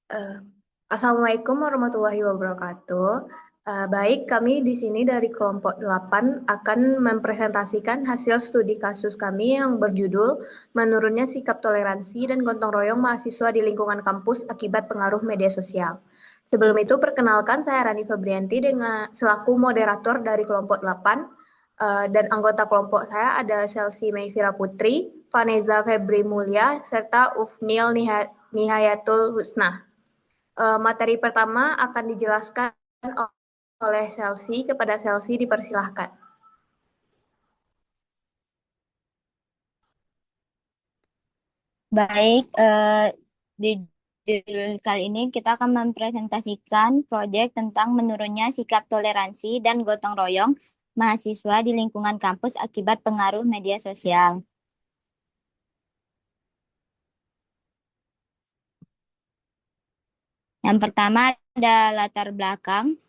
Eh, Assalamualaikum warahmatullahi wabarakatuh. Baik, kami di sini dari kelompok 8 akan mempresentasikan hasil studi kasus kami yang berjudul Menurunnya Sikap Toleransi dan Gotong Royong Mahasiswa di Lingkungan Kampus Akibat Pengaruh Media Sosial. Sebelum itu, perkenalkan saya Rani Febrianti dengan selaku moderator dari kelompok 8, dan anggota kelompok saya ada Selsi Mayfira Putri, Vanessa Febri Mulya, serta Ufmil Nihayatul Husna. Materi pertama akan dijelaskan oleh Chelsea. Kepada Chelsea dipersilahkan. Baik, di judul kali ini kita akan mempresentasikan proyek tentang menurunnya sikap toleransi dan gotong royong mahasiswa di lingkungan kampus akibat pengaruh media sosial. Yang pertama ada latar belakang.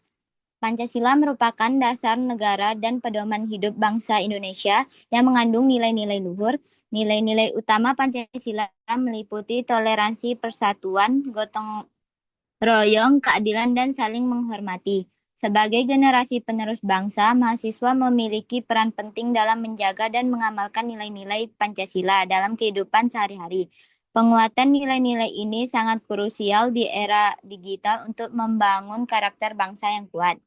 Pancasila merupakan dasar negara dan pedoman hidup bangsa Indonesia yang mengandung nilai-nilai luhur. Nilai-nilai utama Pancasila meliputi toleransi, persatuan, gotong royong, keadilan, dan saling menghormati. Sebagai generasi penerus bangsa, mahasiswa memiliki peran penting dalam menjaga dan mengamalkan nilai-nilai Pancasila dalam kehidupan sehari-hari. Penguatan nilai-nilai ini sangat krusial di era digital untuk membangun karakter bangsa yang kuat.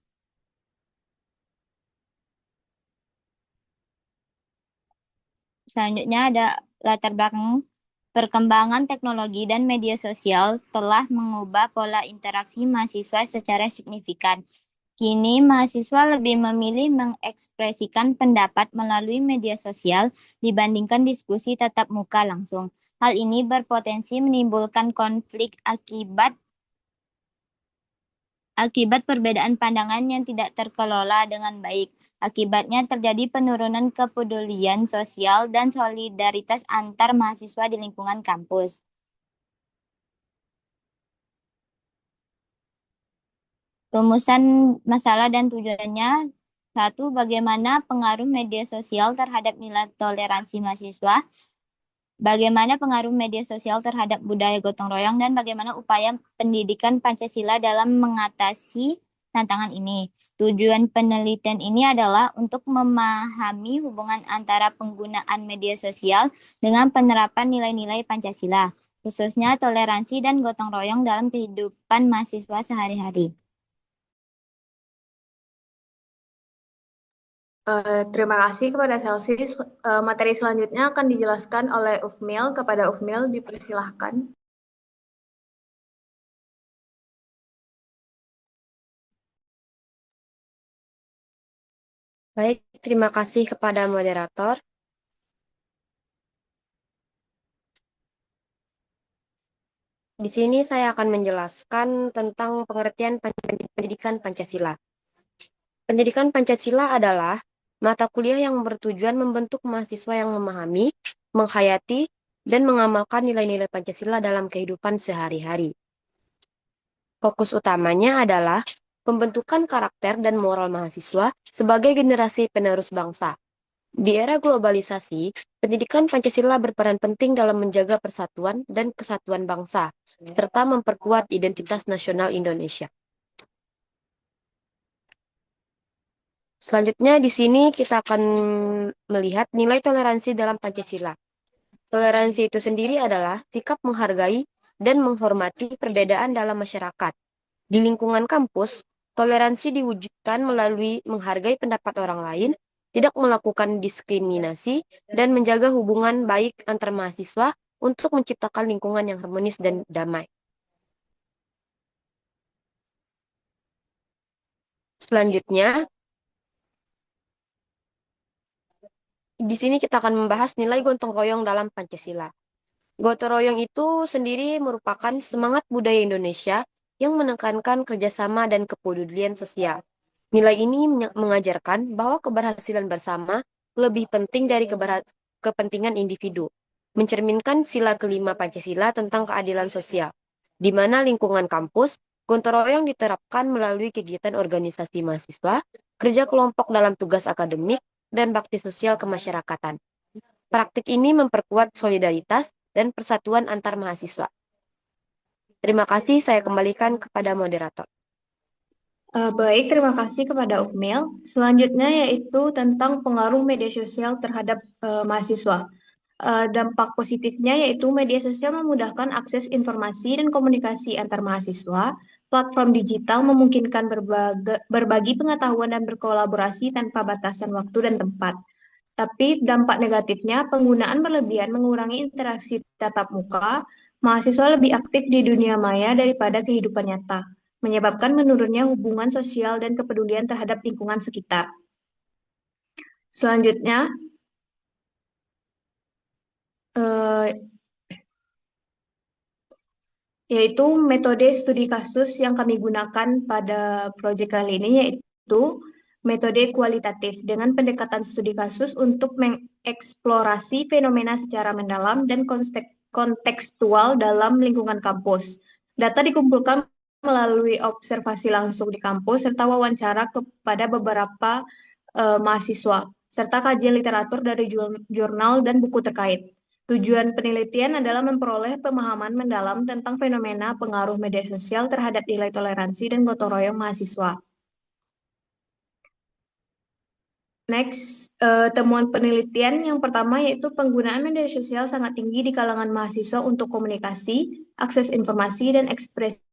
Selanjutnya ada latar belakang perkembangan teknologi dan media sosial telah mengubah pola interaksi mahasiswa secara signifikan. Kini, mahasiswa lebih memilih mengekspresikan pendapat melalui media sosial dibandingkan diskusi tatap muka langsung. Hal ini berpotensi menimbulkan konflik akibat perbedaan pandangan yang tidak terkelola dengan baik. Akibatnya terjadi penurunan kepedulian sosial dan solidaritas antar mahasiswa di lingkungan kampus. Rumusan masalah dan tujuannya. Satu, bagaimana pengaruh media sosial terhadap nilai toleransi mahasiswa, bagaimana pengaruh media sosial terhadap budaya gotong royong, dan bagaimana upaya pendidikan Pancasila dalam mengatasi tantangan ini. Tujuan penelitian ini adalah untuk memahami hubungan antara penggunaan media sosial dengan penerapan nilai-nilai Pancasila, khususnya toleransi dan gotong royong dalam kehidupan mahasiswa sehari-hari. Terima kasih kepada Chelsea. Materi selanjutnya akan dijelaskan oleh Ufmil. Kepada Ufmil dipersilahkan. Baik, terima kasih kepada moderator. Di sini saya akan menjelaskan tentang pengertian pendidikan Pancasila. Pendidikan Pancasila adalah mata kuliah yang bertujuan membentuk mahasiswa yang memahami, menghayati, dan mengamalkan nilai-nilai Pancasila dalam kehidupan sehari-hari. Fokus utamanya adalah pembentukan karakter dan moral mahasiswa sebagai generasi penerus bangsa. Di era globalisasi, pendidikan Pancasila berperan penting dalam menjaga persatuan dan kesatuan bangsa, serta memperkuat identitas nasional Indonesia. Selanjutnya, di sini kita akan melihat nilai toleransi dalam Pancasila. Toleransi itu sendiri adalah sikap menghargai dan menghormati perbedaan dalam masyarakat. Di lingkungan kampus, toleransi diwujudkan melalui menghargai pendapat orang lain, tidak melakukan diskriminasi, dan menjaga hubungan baik antar mahasiswa untuk menciptakan lingkungan yang harmonis dan damai. Selanjutnya, di sini kita akan membahas nilai gotong royong dalam Pancasila. Gotong royong itu sendiri merupakan semangat budaya Indonesia yang menekankan kerjasama dan kepedulian sosial. Nilai ini mengajarkan bahwa keberhasilan bersama lebih penting dari kepentingan individu, mencerminkan sila kelima Pancasila tentang keadilan sosial, di mana lingkungan kampus, gotong royong diterapkan melalui kegiatan organisasi mahasiswa, kerja kelompok dalam tugas akademik, dan bakti sosial kemasyarakatan. Praktik ini memperkuat solidaritas dan persatuan antar mahasiswa. Terima kasih, saya kembalikan kepada moderator. Baik, terima kasih kepada Ufmil. Selanjutnya yaitu tentang pengaruh media sosial terhadap mahasiswa. Dampak positifnya yaitu media sosial memudahkan akses informasi dan komunikasi antar mahasiswa. Platform digital memungkinkan berbagi pengetahuan dan berkolaborasi tanpa batasan waktu dan tempat. Tapi dampak negatifnya, penggunaan berlebihan mengurangi interaksi tatap muka, mahasiswa lebih aktif di dunia maya daripada kehidupan nyata, menyebabkan menurunnya hubungan sosial dan kepedulian terhadap lingkungan sekitar. Selanjutnya, eh, yaitu metode studi kasus yang kami gunakan pada proyek kali ini, yaitu metode kualitatif dengan pendekatan studi kasus untuk mengeksplorasi fenomena secara mendalam dan kontekstual dalam lingkungan kampus. Data dikumpulkan melalui observasi langsung di kampus serta wawancara kepada beberapa mahasiswa, serta kajian literatur dari jurnal dan buku terkait. Tujuan penelitian adalah memperoleh pemahaman mendalam tentang fenomena pengaruh media sosial terhadap nilai toleransi dan gotong royong mahasiswa. Next, temuan penelitian yang pertama yaitu penggunaan media sosial sangat tinggi di kalangan mahasiswa untuk komunikasi, akses informasi, dan ekspresi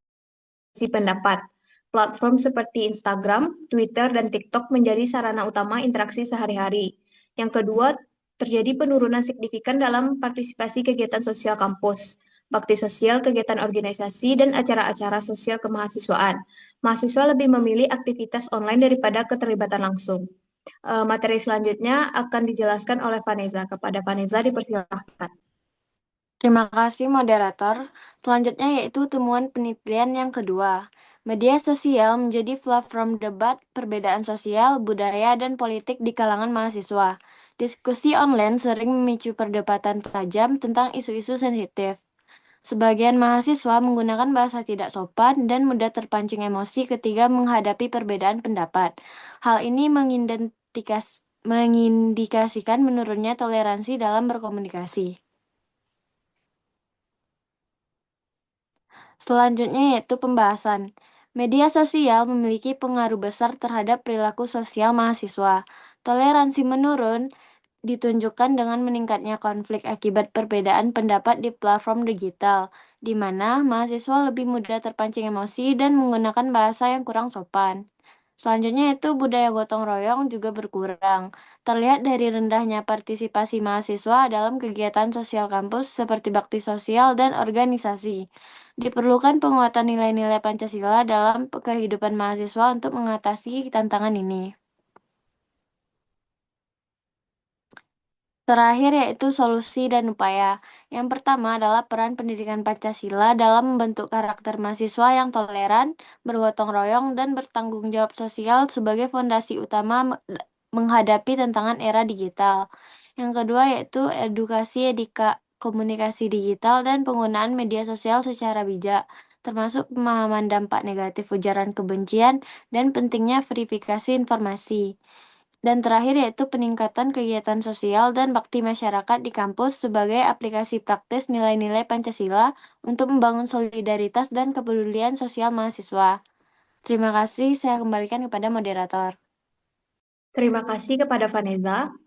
pendapat. Platform seperti Instagram, Twitter, dan TikTok menjadi sarana utama interaksi sehari-hari. Yang kedua, terjadi penurunan signifikan dalam partisipasi kegiatan sosial kampus, bakti sosial, kegiatan organisasi, dan acara-acara sosial kemahasiswaan. Mahasiswa lebih memilih aktivitas online daripada keterlibatan langsung. Materi selanjutnya akan dijelaskan oleh Vanessa. Kepada Vanessa dipersilakan. Terima kasih moderator. Selanjutnya yaitu temuan penelitian yang kedua. Media sosial menjadi platform debat, perbedaan sosial, budaya, dan politik di kalangan mahasiswa. Diskusi online sering memicu perdebatan tajam tentang isu-isu sensitif. Sebagian mahasiswa menggunakan bahasa tidak sopan dan mudah terpancing emosi ketika menghadapi perbedaan pendapat. Hal ini mengindikasikan menurunnya toleransi dalam berkomunikasi. Selanjutnya yaitu pembahasan. Media sosial memiliki pengaruh besar terhadap perilaku sosial mahasiswa. Toleransi menurun ditunjukkan dengan meningkatnya konflik akibat perbedaan pendapat di platform digital, di mana mahasiswa lebih mudah terpancing emosi dan menggunakan bahasa yang kurang sopan. Selanjutnya itu budaya gotong royong juga berkurang. Terlihat dari rendahnya partisipasi mahasiswa dalam kegiatan sosial kampus seperti bakti sosial dan organisasi. Diperlukan penguatan nilai-nilai Pancasila dalam kehidupan mahasiswa untuk mengatasi tantangan ini. Terakhir yaitu solusi dan upaya. Yang pertama adalah peran pendidikan Pancasila dalam membentuk karakter mahasiswa yang toleran, bergotong royong, dan bertanggung jawab sosial sebagai fondasi utama menghadapi tantangan era digital. Yang kedua yaitu edukasi komunikasi digital dan penggunaan media sosial secara bijak, termasuk pemahaman dampak negatif ujaran kebencian dan pentingnya verifikasi informasi. Dan terakhir yaitu peningkatan kegiatan sosial dan bakti masyarakat di kampus sebagai aplikasi praktis nilai-nilai Pancasila untuk membangun solidaritas dan kepedulian sosial mahasiswa. Terima kasih, saya kembalikan kepada moderator. Terima kasih kepada Vanessa.